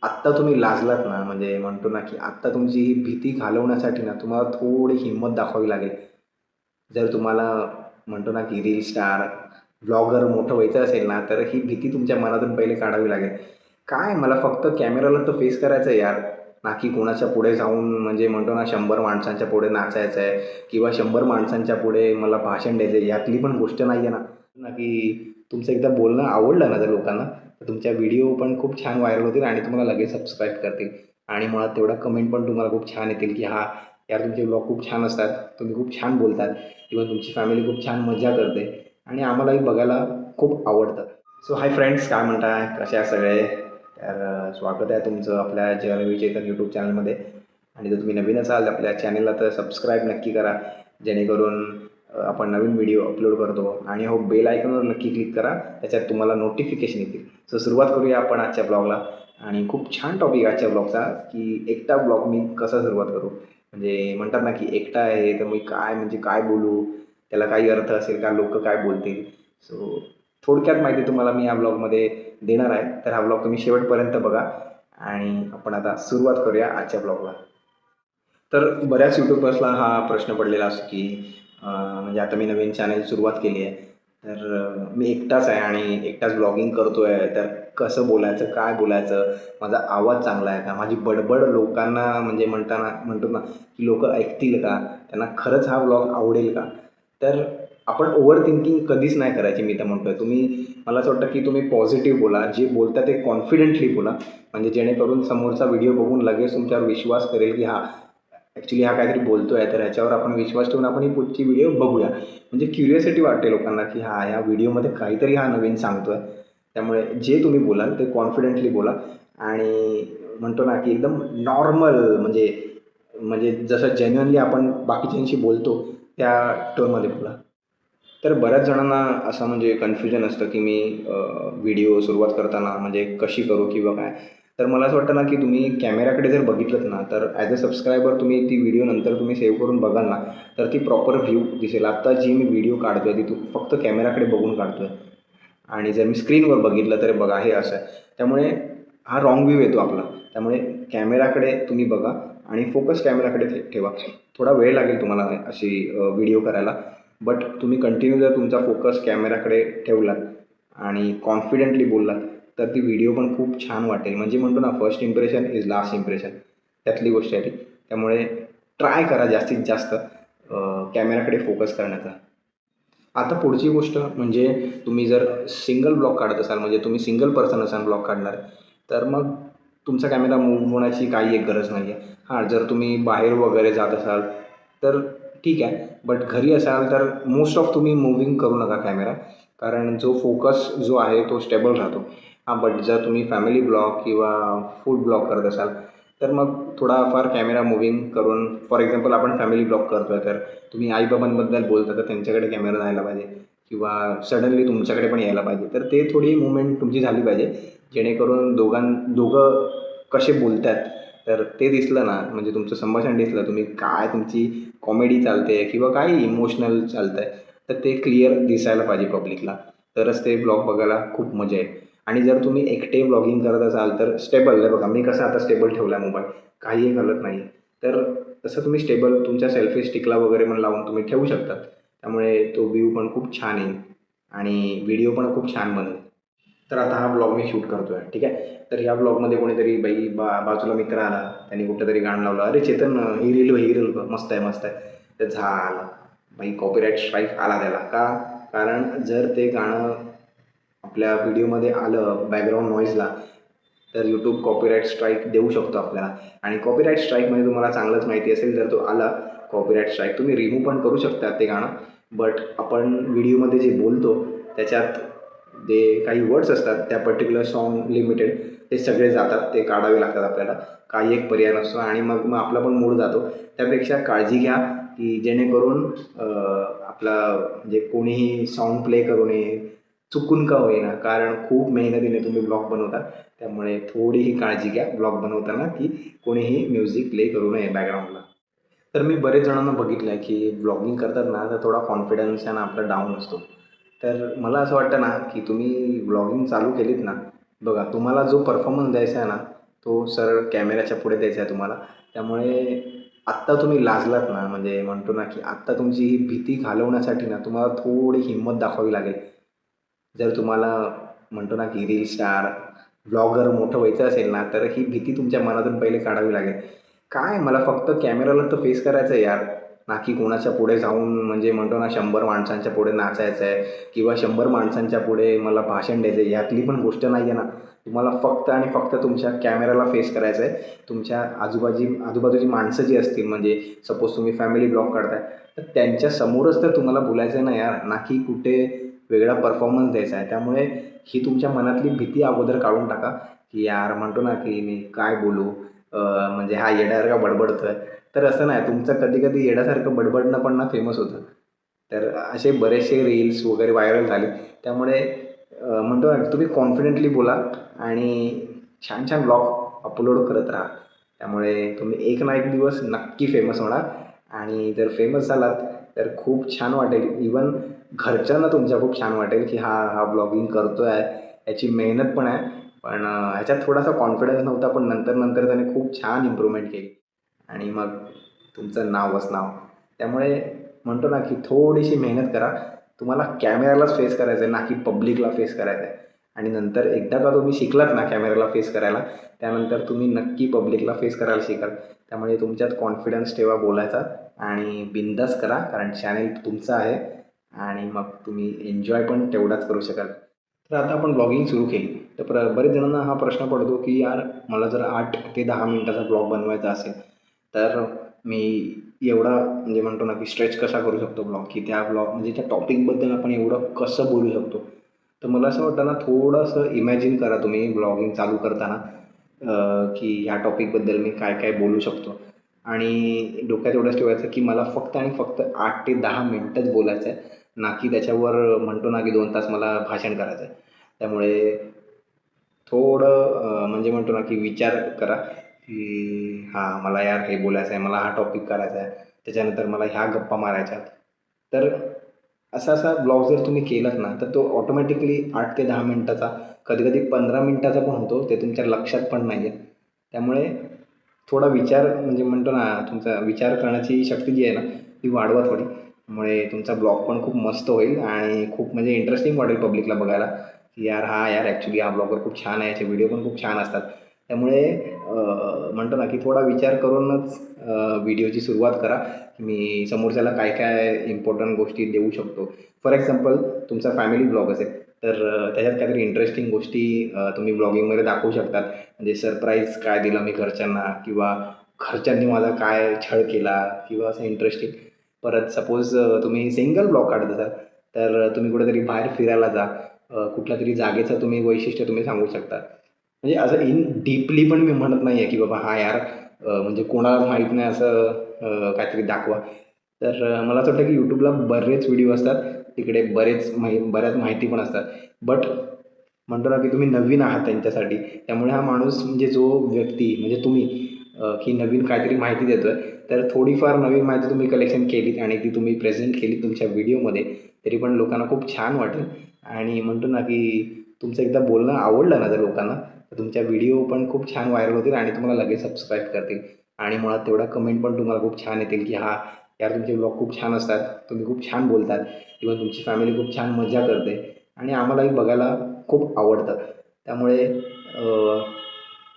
आत्ता तुम्ही लाजलात ना, म्हणजे म्हणतो ना, की आत्ता तुमची ही भीती घालवण्यासाठी ना, तुम्हाला थोडी हिंमत दाखवावी लागेल. जर तुम्हाला म्हणतो ना, की रील स्टार, ब्लॉगर मोठं व्हायचं असेल ना, तर ही भीती तुमच्या मनातून पहिले काढावी लागेल. काय मला फक्त कॅमेराला तर फेस करायचं आहे यार, ना की कोणाच्या पुढे जाऊन म्हणजे म्हणतो ना 100 माणसांच्या पुढे नाचायचं आहे किंवा 100 माणसांच्या पुढे मला भाषण द्यायचं आहे, यातली पण गोष्ट नाही आहे ना. ना की तुमचं एकदा बोलणं आवडलं ना जर लोकांना, तर तुमच्या व्हिडिओ पण खूप छान व्हायरल होतील आणि तुम्हाला लगेच सबस्क्राईब करतील आणि मुळात तेवढा कमेंट पण तुम्हाला खूप छान येतील, की हां, यार तुमचे ब्लॉग खूप छान असतात, तुम्ही खूप छान बोलतात किंवा तुमची फॅमिली खूप छान मजा करते आणि आम्हालाही बघायला खूप आवडतं. सो हाय फ्रेंड्स, काय म्हणताय? कसे आहे सगळे? तर स्वागत आहे तुमचं आपल्या जय चेतन यूट्यूब चॅनलमध्ये आणि जर तुम्ही नवीन असाल आपल्या चॅनलला तर सबस्क्राईब नक्की करा, जेणेकरून आपण नवीन व्हिडिओ अपलोड करतो आणि हो बेल आयकॉनवर नक्की क्लिक करा, त्याच्यात तुम्हाला नोटिफिकेशन येतील. सो सुरुवात करूया आपण आजच्या ब्लॉगला आणि खूप छान टॉपिक आजच्या ब्लॉगचा, की एकटा ब्लॉग मी कसा सुरुवात करू. म्हणजे म्हणतात ना, की एकटा आहे तर मी काय म्हणजे काय बोलू, त्याला काही अर्थ असेल का, लोक काय बोलतील. सो थोडक्यात माहिती तुम्हाला मी या ब्लॉगमध्ये देणार आहे, तर हा ब्लॉग तुम्ही शेवटपर्यंत बघा आणि आपण आता सुरुवात करूया आजच्या ब्लॉगला. तर बऱ्याच यूट्यूबर्सला हा प्रश्न पडलेला असतो, की म्हणजे आता मी नवीन चॅनल सुरुवात केली आहे, तर मी एकटाच आहे आणि एकटाच ब्लॉगिंग करतो आहे, तर कसं बोलायचं, काय बोलायचं, माझा आवाज चांगला आहे का, माझी बडबड लोकांना म्हणजे म्हणतो ना, की लोकं ऐकतील का, त्यांना खरंच हा ब्लॉग आवडेल का. तर आपण ओव्हर थिंकिंग कधीच नाही करायची, मी तर म्हणतो आहे. मला असं वाटतं, की तुम्ही पॉझिटिव्ह बोला, जे बोलता ते कॉन्फिडेंटली बोला, म्हणजे जेणेकरून समोरचा व्हिडिओ बघून लगेच तुमच्यावर विश्वास करेल, की हां, ॲक्च्युली हा काहीतरी बोलतो आहे, तर ह्याच्यावर आपण विश्वास ठेवून आपण ही पुढची व्हिडिओ बघूया. म्हणजे क्युरिओसिटी वाटते लोकांना, की हां, ह्या व्हिडिओमध्ये काहीतरी हा नवीन सांगतो आहे. त्यामुळे जे तुम्ही बोलाल ते कॉन्फिडेंटली बोला आणि म्हणतो ना, की एकदम नॉर्मल म्हणजे म्हणजे जसं जेन्युइनली आपण बाकीच्यांशी बोलतो, त्या टोनमध्ये बोला. तर बऱ्याच जणांना असं म्हणजे कन्फ्युजन असतं, की मी व्हिडिओ सुरुवात करताना म्हणजे कशी करू किंवा काय. तर मला असं वाटतं ना, की तुम्ही कॅमेराकडे जर बघितलंत ना, तर ॲज अ सबस्क्रायबर तुम्ही ती व्हिडिओ नंतर तुम्ही सेव्ह करून बघाल ना, तर ती प्रॉपर व्ह्यू दिसेल. आत्ता जी मी व्हिडिओ काढतो आहे, ती फक्त कॅमेराकडे बघून काढतो आहे आणि जर मी स्क्रीनवर बघितलं तर बघा हे असं आहे. त्यामुळे हा रॉंग व्ह्यू येतो आपला. त्यामुळे कॅमेराकडे तुम्ही बघा आणि फोकस कॅमेराकडे ठेवा. थोडा वेळ लागेल तुम्हाला अशी व्हिडिओ करायला. बट तुम्ही कंटिन्यू जर तुमचा फोकस कॅमेराकडे ठेवलात आणि कॉन्फिडेंटली बोललात, तर ती व्हिडिओ पण खूप छान वाटेल. म्हणजे म्हणतो ना, first impression is last impression, त्यातली गोष्ट आहे ती. त्यामुळे ट्राय करा जास्तीत जास्त कॅमेराकडे फोकस करण्याचा. आता पुढची गोष्ट म्हणजे तुम्ही जर सिंगल ब्लॉग काढत असाल, म्हणजे तुम्ही सिंगल पर्सन असाल ब्लॉग काढणार, तर मग तुमचा कॅमेरा मूव्ह होण्याची काही एक गरज नाही आहे. हां, जर तुम्ही बाहेर वगैरे जात असाल, तर ठीक आहे. बट घरी असाल तर मोस्ट ऑफ तुम्ही मूव्हिंग करू नका कॅमेरा. कारण जो फोकस जो आहे तो स्टेबल राहतो. हां, बट जर तुम्ही फॅमिली ब्लॉग किंवा फूड ब्लॉग करत असाल, तर मग थोडाफार कॅमेरा मूव्हिंग करून फॉर एक्झाम्पल आपण फॅमिली ब्लॉग करतो आहे, तर तुम्ही आई-बाबांबद्दल बोलता तर त्यांच्याकडे कॅमेरा राहायला पाहिजे किंवा सडनली तुमच्याकडे पण यायला पाहिजे. तर ते थोडी मूव्हमेंट तुमची झाली पाहिजे, जेणेकरून दोघं कसे बोलतायत, तर ते दिसलं ना, म्हणजे तुमचं संभाषण दिसलं, तुम्ही काय तुमची कॉमेडी चालते किंवा काय इमोशनल चालतं आहे, तर ते क्लिअर दिसायला पाहिजे पब्लिकला. तरच ते ब्लॉग बघायला खूप मजा येईल. आणि जर तुम्ही एकटे ब्लॉगिंग करत असाल, तर स्टेबल आहे बघा, मी कसं आता स्टेबल ठेवला आहे मोबाईल, काहीही हलत नाही. तर तसं तुम्ही स्टेबल तुमच्या सेल्फी स्टिकला वगैरे पण लावून तुम्ही ठेवू शकता. त्यामुळे तो व्ह्यू पण खूप छान येईल आणि व्हिडिओ पण खूप छान बनेल. तर आता हा ब्लॉग मी शूट करतो आहे, ठीक आहे. तर ह्या ब्लॉगमध्ये कोणीतरी बाजूला मित्र आला, त्यांनी कुठेतरी गाणं लावलं, अरे चेतन ही रील मस्त आहे मस्त आहे. तर झालं भाई, कॉपीराईट स्ट्राईक आला त्याला. का? कारण जर ते गाणं आपल्या व्हिडिओमध्ये आलं बॅकग्राऊंड नॉईजला, तर यूट्यूब कॉपीराईट स्ट्राईक देऊ शकतो आपल्याला. आणि कॉपीराईट स्ट्राईकमध्ये तुम्हाला चांगलंच माहिती असेल, जर तो आला कॉपीराईट स्ट्राईक, तुम्ही रिमूव्ह पण करू शकता ते गाणं. बट आपण व्हिडिओमध्ये जे बोलतो त्याच्यात जे काही वर्ड्स असतात त्या पर्टिक्युलर सॉन्ग लिमिटेड, ते सगळे जातात, ते काढावे लागतात आपल्याला. काही एक पर्याय नसतो आणि मग मग आपला पण मूड जातो. त्यापेक्षा काळजी घ्या, की जेणेकरून आपला म्हणजे कोणीही साऊंड प्ले करू नये, चुकून का होईना, कारण खूप मेहनतीने तुम्ही ब्लॉग बनवता. त्यामुळे थोडीही काळजी घ्या ब्लॉग बनवताना, की कोणीही म्युझिक प्ले करू नये बॅकग्राऊंडला. तर मी बरेच जणांना बघितलं आहे, की ब्लॉगिंग करतात ना, तर थोडा कॉन्फिडन्स आहे ना आपला डाऊन असतो. तर मला असं वाटतं ना, की तुम्ही ब्लॉगिंग चालू केलीत ना, बघा तुम्हाला जो परफॉर्मन्स द्यायचा आहे ना, तो सरळ कॅमेऱ्याच्या पुढे द्यायचा आहे तुम्हाला. त्यामुळे आत्ता तुम्ही लाजलात ना, म्हणजे म्हणतो ना की आत्ता तुमची ही भीती घालवण्यासाठी ना तुम्हाला थोडी हिंमत दाखवावी लागेल. जर तुम्हाला म्हणतो ना की रील स्टार, ब्लॉगर मोठं व्हायचं असेल ना, तर ही भीती तुमच्या मनातून पहिले काढावी लागेल. काय मला फक्त कॅमेराला तर फेस करायचं आहे यार, ना की कोणाच्या पुढे जाऊन म्हणजे म्हणतो ना 100 माणसांच्या पुढे नाचायचं आहे किंवा 100 माणसांच्या पुढे मला भाषण द्यायचं आहे. यातली पण गोष्ट नाही आहे ना. तुम्हाला फक्त आणि फक्त तुमच्या कॅमेराला फेस करायचं आहे. तुमच्या आजूबाजूची माणसं जी असतील, म्हणजे सपोज तुम्ही फॅमिली ब्लॉग काढताय, तर त्यांच्या समोरच तर तुम्हाला बोलायचं आहे ना यार, ना की कुठे वेगळा परफॉर्मन्स द्यायचा आहे. त्यामुळे ही तुमच्या मनातली भीती अगोदर काढून टाका, की यार म्हणतो ना की मी काय बोलू, म्हणजे हा येड्यासारखा बडबडतोय. तर असं नाही, तुमचं कधी-कधी येड्यासारखं बडबडणं पण ना फेमस होतं. तर असे बरेचसे रील्स वगैरे व्हायरल झाले. त्यामुळे म्हणतो ना तुम्ही कॉन्फिडेंटली बोला आणि छान-छान ब्लॉग अपलोड करत राहा. त्यामुळे तुम्ही एक ना एक दिवस नक्की फेमस होणार आणि जर फेमस झालात तर खूप छान वाटेल. इवन घरच्यांना तुमच्या खूप छान वाटेल, की हा ब्लॉगिंग करतोय आहे, याची मेहनत पण आहे. पण ह्याच्यात थोडासा कॉन्फिडन्स नव्हता, पण नंतर त्याने खूप छान इम्प्रूव्हमेंट केली आणि मग तुमचं नावच नाव. त्यामुळे म्हणतो ना, की थोडीशी मेहनत करा. तुम्हाला कॅमेरालाच फेस करायचं आहे, ना की पब्लिकला फेस करायचं आहे. आणि नंतर एकदा का तुम्ही शिकलात ना कॅमेराला फेस करायला, त्यानंतर तुम्ही नक्की पब्लिकला फेस करायला शिकाल. त्यामुळे तुमच्यात कॉन्फिडन्स ठेवा बोलायचा आणि बिनधास्त करा, कारण चॅनेल तुमचं आहे आणि मग तुम्ही एन्जॉय पण तेवढाच करू शकाल. तर आता आपण ब्लॉगिंग सुरू केली, तर बरेच जणांना हा प्रश्न पडतो, की यार मला जर 8 ते 10 मिनिटाचा ब्लॉग बनवायचा असेल, तर मी एवढा म्हणजे म्हणतो ना, की स्ट्रेच कसा करू शकतो ब्लॉग, की त्या ब्लॉग म्हणजे त्या टॉपिकबद्दल आपण एवढं कसं बोलू शकतो. तर मला असं वाटतं ना, थोडंसं इमॅजिन करा तुम्ही ब्लॉगिंग चालू करताना, की ह्या टॉपिकबद्दल मी काय काय बोलू शकतो आणि डोक्यात एवढंच ठेवायचं, की मला फक्त आणि फक्त 8 ते 10 मिनिटंच बोलायचं आहे, ना की त्याच्यावर म्हणतो ना, की 2 तास मला भाषण करायचं आहे. त्यामुळे थोडं म्हणजे म्हणतो ना, की विचार करा, की हां, मला यार हे बोलायचं आहे, मला हा टॉपिक करायचा आहे, त्याच्यानंतर मला ह्या गप्पा मारायच्या. तर असा ब्लॉग जर तुम्ही केलात ना, तर तो ऑटोमॅटिकली 8 ते 10 मिनिटाचा, कधी-कधी 15 मिनिटाचा पण होतो, ते तुमच्या लक्षात पण नाही येत. त्यामुळे थोडा विचार म्हणजे म्हणतो ना, तुमचा विचार करण्याची शक्ती जी आहे ना, ती वाढवा थोडी. त्यामुळे तुमचा ब्लॉग पण खूप मस्त होईल आणि खूप म्हणजे इंटरेस्टिंग वाटेल पब्लिकला बघायला, की यार यार ॲक्च्युली हा ब्लॉगर खूप छान आहे, याचे व्हिडिओ पण खूप छान असतात. त्यामुळे म्हणतो ना, की थोडा विचार करूनच व्हिडिओची सुरुवात करा. मी समोरच्याला काय काय इम्पॉर्टंट गोष्टी देऊ शकतो. फॉर एक्झाम्पल तुमचा फॅमिली ब्लॉग असेल, तर त्याच्यात काहीतरी इंटरेस्टिंग गोष्टी तुम्ही ब्लॉगिंगमध्ये दाखवू शकतात. म्हणजे सरप्राईज काय दिलं मी घरच्यांना किंवा घरच्यांनी माझा काय छळ केला किंवा असं इंटरेस्टिंग. परत सपोज तुम्ही सिंगल ब्लॉग काढत असाल, तर तुम्ही कुठेतरी बाहेर फिरायला जा. कुठल्यातरी जागेचं तुम्ही वैशिष्ट्य तुम्ही सांगू शकता. म्हणजे असं इन डीपली पण मी म्हणत नाही आहे, की बाबा हा यार म्हणजे कोणालाच माहीत नाही असं काहीतरी दाखवा. तर मला असं वाटतं, की YouTubeला बरेच व्हिडिओ असतात. तिकडे बऱ्याच माहिती पण असतात. बट म्हणतो ना, की तुम्ही नवीन आहात त्यांच्यासाठी. त्यामुळे हा माणूस म्हणजे जो व्यक्ती म्हणजे तुम्ही, की नवीन काहीतरी माहिती देतोय, तर थोडीफार नवीन माहिती तुम्ही कलेक्शन केलीत आणि ती तुम्ही प्रेझेंट केलीत तुमच्या व्हिडिओमध्ये, तरी पण लोकांना खूप छान वाटेल आणि म्हणतो ना, की तुमचं एकदा बोलणं आवडलं ना जर लोकांना, तर तुमच्या व्हिडिओ पण खूप छान व्हायरल होतील आणि तुम्हाला लगेच सबस्क्राईब करतील आणि मुळात तेवढा कमेंट पण तुम्हाला खूप छान येतील, की हां, यार तुमचे ब्लॉग खूप छान असतात, तुम्ही खूप छान बोलतात किंवा तुमची फॅमिली खूप छान मजा करते आणि आम्हालाही बघायला खूप आवडतं. त्यामुळे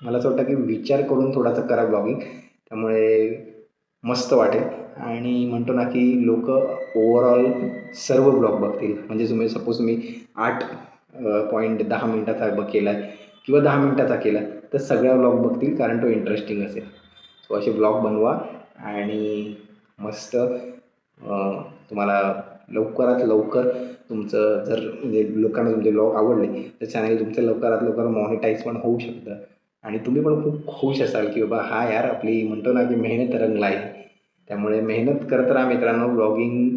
मला असं वाटतं, की विचार करून थोडासा करा ब्लॉगिंग. त्यामुळे मस्त वाटेल आणि म्हणतो ना, की लोकं ओव्हरऑल सर्व ब्लॉग बघतील. म्हणजे तुम्ही सपोज मी 8 पॉइंट 10 मिनिटाचा केला आहे किंवा 10 मिनिटाचा केला आहे, तर सगळ्या ब्लॉग बघतील कारण तो इंटरेस्टिंग असेल. सो असे ब्लॉग बनवा आणि मस्त तुम्हाला लवकरात लवकर तुमचं जर म्हणजे लोकांना तुमचे ब्लॉग आवडले, तर चॅनल तुमचं लवकरात लवकर मॉनिटाईज पण होऊ शकतं आणि तुम्ही पण खूप खुश असाल, की बाबा हा यार आपली म्हणतो ना, की मेहनत रंगला आहे. त्यामुळे मेहनत करत राहा मित्रांनो, ब्लॉगिंग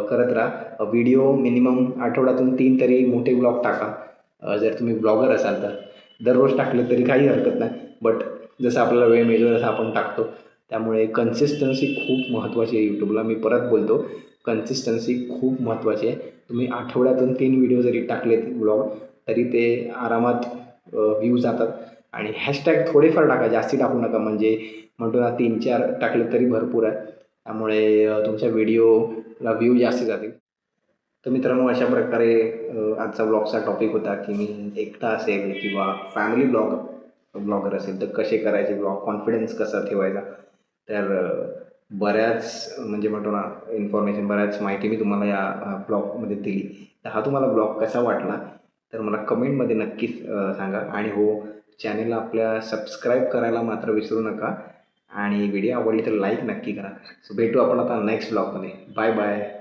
करत राहा. व्हिडिओ मिनिमम आठवड्यातून 3 तरी मोठे ब्लॉग टाका. जर तुम्ही ब्लॉगर असाल तर. दररोज टाकले तरी काही हरकत नाही. बट जसं आपल्याला वेळ मिळतो तसं आपण टाकतो. त्यामुळे कन्सिस्टन्सी खूप महत्त्वाची आहे YouTubeला. मी परत बोलतो, कन्सिस्टन्सी खूप महत्त्वाची आहे. तुम्ही आठवड्यातून 3 व्हिडिओ जरी टाकलेत ब्लॉग, तरी ते आरामात व्ह्यूज जातात आणि हॅशटॅग थोडेफार टाका, जास्ती टाकू नका. म्हणजे म्हणतो ना 3-4 टाकले तरी भरपूर आहे. त्यामुळे तुमच्या व्हिडिओला व्ह्यू जास्त जातील. तर मित्रांनो, अशा प्रकारे आजचा ब्लॉगचा टॉपिक होता की मी एकटा असेल किंवा फॅमिली ब्लॉगर असेल तर कसे करायचे ब्लॉग, कॉन्फिडन्स कसा ठेवायचा. तर बऱ्याच म्हणजे म्हणतो ना इन्फॉर्मेशन, बऱ्याच माहिती मी तुम्हाला या ब्लॉगमध्ये दिली. तर हा तुम्हाला ब्लॉग कसा वाटला तर मला कमेंटमध्ये नक्कीच सांगा. आणि हो, चॅनलला आपल्या सबस्क्राईब करायला मात्र विसरू नका. आणि व्हिडिओ आवडली तर लाईक नक्की करा. सो भेटू आपण आता नेक्स्ट ब्लॉगमध्ये. Bye bye.